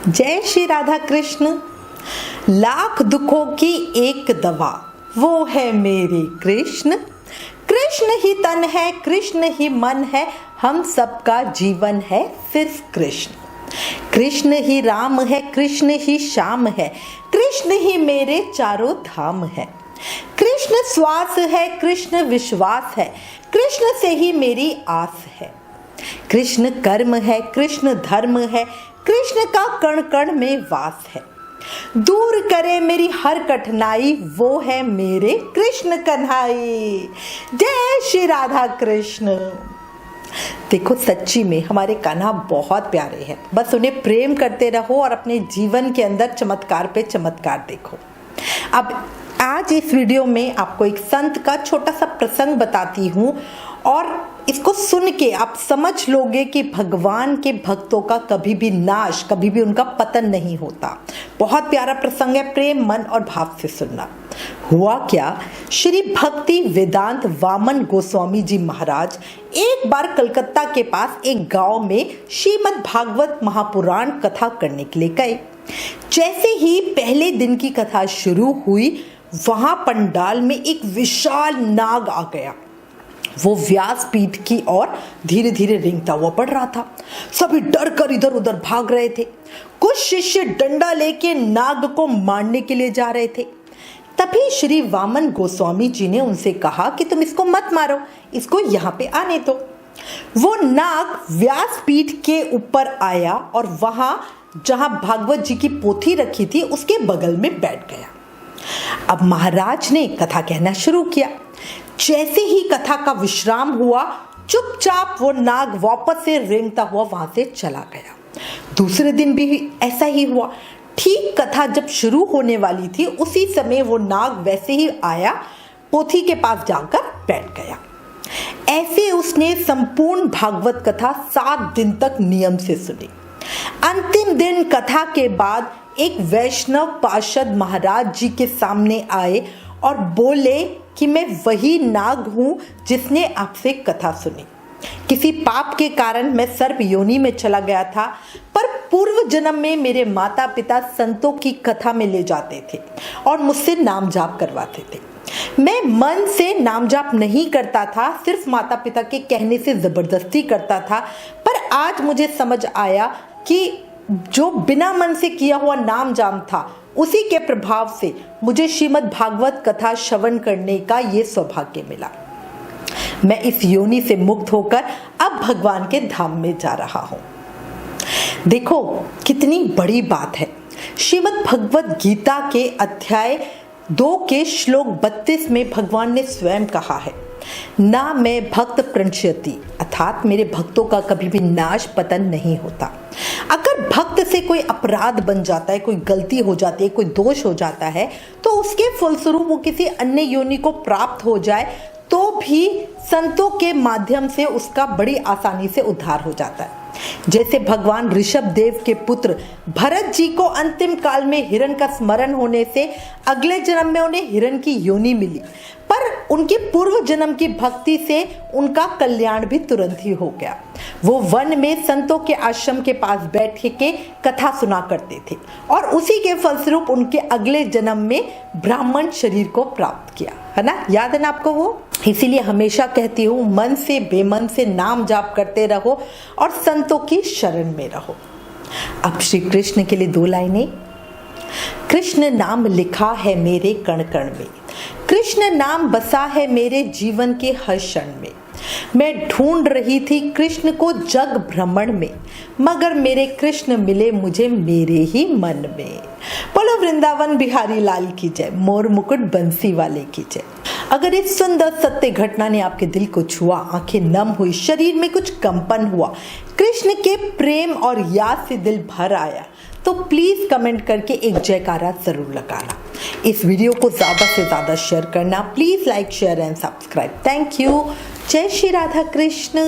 जय श्री राधा कृष्ण। लाख दुखों की एक दवा वो है मेरे कृष्ण। कृष्ण ही तन है, कृष्ण ही मन है, हम सबका जीवन है सिर्फ कृष्ण। कृष्ण ही राम है, कृष्ण ही श्याम है, कृष्ण ही मेरे चारों धाम है। कृष्ण श्वास है, कृष्ण विश्वास है, कृष्ण से ही मेरी आस है। कृष्ण कर्म है, कृष्ण धर्म है, कृष्ण का कण कण में वास है। दूर करे मेरी हर कठिनाई, वो है मेरे कृष्ण कन्हाई। जय श्री राधा कृष्ण। देखो, सच्ची में हमारे कान्हा बहुत प्यारे हैं। बस उन्हें प्रेम करते रहो और अपने जीवन के अंदर चमत्कार पे चमत्कार देखो। अब आज इस वीडियो में आपको एक संत का छोटा सा प्रसंग बताती हूँ और इसको सुन के आप समझ लोगे कि भगवान के भक्तों का कभी भी नाश, कभी भी उनका पतन नहीं होता। बहुत प्यारा प्रसंग है, प्रेम मन और भाव से सुनना। हुआ क्या, श्री भक्ति वेदांत वामन गोस्वामी जी महाराज एक बार कलकत्ता के पास एक गांव में श्रीमद् भागवत महापुराण कथा करने के लिए गए। जैसे ही पहले दिन की कथा शुरू हुई, वहां पंडाल में एक विशाल नाग आ गया। वो व्यास पीठ की ओर धीरे धीरे रेंगता हुआ बढ़ रहा था। सभी डर कर इधर उधर भाग रहे थे। कुछ शिष्य डंडा लेके नाग को मारने के लिए जा रहे थे। तभी श्री वामन गोस्वामी जी ने उनसे कहा कि तुम इसको मत मारो, इसको यहाँ पे आने दो। वो नाग व्यास पीठ के ऊपर आया और वहां जहां भागवत जी की पोथी रखी थी उसके बगल में बैठ गया। अब महाराज ने कथा कहना शुरू किया। जैसे ही कथा का विश्राम हुआ, चुपचाप वो नाग वापस से रेंगता हुआ वहां से चला गया। दूसरे दिन भी ऐसा ही हुआ। ठीक कथा जब शुरू होने वाली थी, उसी समय वो नाग वैसे ही आया, पोथी के पास जाकर बैठ गया। ऐसे उसने संपूर्ण भागवत कथा 7 दिन तक नियम से सुनी। अंतिम दिन कथा के बाद एक वैष्णव पार्षद महाराज जी के सामने आए और बोले कि मैं वही नाग हूं जिसने आपसे कथा सुनी। किसी पाप के कारण मैं सर्प योनि में चला गया था, पर पूर्व जन्म में मेरे माता पिता संतों की कथा में ले जाते थे और मुझसे नाम जाप करवाते थे। मैं मन से नाम जाप नहीं करता था, सिर्फ माता पिता के कहने से जबरदस्ती करता था। पर आज मुझे समझ आया कि जो बिना मन से किया हुआ नाम जाप था, उसी के प्रभाव से मुझे श्रीमद् भागवत कथा श्रवण करने का ये सौभाग्य मिला। मैं इस योनि से मुक्त होकर अब भगवान के धाम में जा रहा हूं। देखो कितनी बड़ी बात है। श्रीमद् भगवत गीता के अध्याय 2 के श्लोक 32 में भगवान ने स्वयं कहा है, ना मैं भक्त प्रणश्यति, अर्थात मेरे भक्तों का कभी भी नाश पतन नहीं होता। अगर भक्त से कोई अपराध बन जाता है, कोई गलती हो जाती है, कोई दोष हो जाता है, तो उसके फलस्वरूप वो किसी अन्य योनि को प्राप्त हो जाए तो भी संतों के माध्यम से उसका बड़ी आसानी से उद्धार हो जाता है। जैसे भगवान ऋषभ देव के पुत्र भरत जी को अंतिम काल में हिरण का स्मरण होने से अगले जन्म में उन्हें हिरण की योनि मिली, पर उनकी पूर्व जन्म की भक्ति से उनका कल्याण भी तुरंत ही हो गया। वो वन में संतों के आश्रम के पास बैठ के कथा सुना करते थे और उसी के फलस्वरूप उनके अगले जन्म में ब्राह्मण शरीर को प्राप्त किया, है ना? याद है ना आपको वो? इसीलिए हमेशा कहती हूँ, मन से बेमन से नाम जाप करते रहो और संतों की शरण में रहो। अब श्री कृष्ण के लिए 2 लाइनें। कृष्ण नाम लिखा है मेरे कण कण में, कृष्ण नाम बसा है मेरे जीवन के हर क्षण में। मैं ढूंढ रही थी कृष्ण को जग भ्रमण में, मगर मेरे कृष्ण मिले मुझे मेरे ही मन में। बोलो वृंदावन बिहारी लाल की जय, मोर मुकुट बंसी वाले की जय। अगर इस सुंदर सत्य घटना ने आपके दिल को छुआ, आंखें नम हुई, शरीर में कुछ कंपन हुआ, कृष्ण के प्रेम और याद से दिल भर आया, तो प्लीज कमेंट करके एक जयकारा जरूर लगाना। इस वीडियो को ज्यादा से ज्यादा शेयर करना। Please like share and subscribe. Thank you. जय श्री राधा कृष्ण।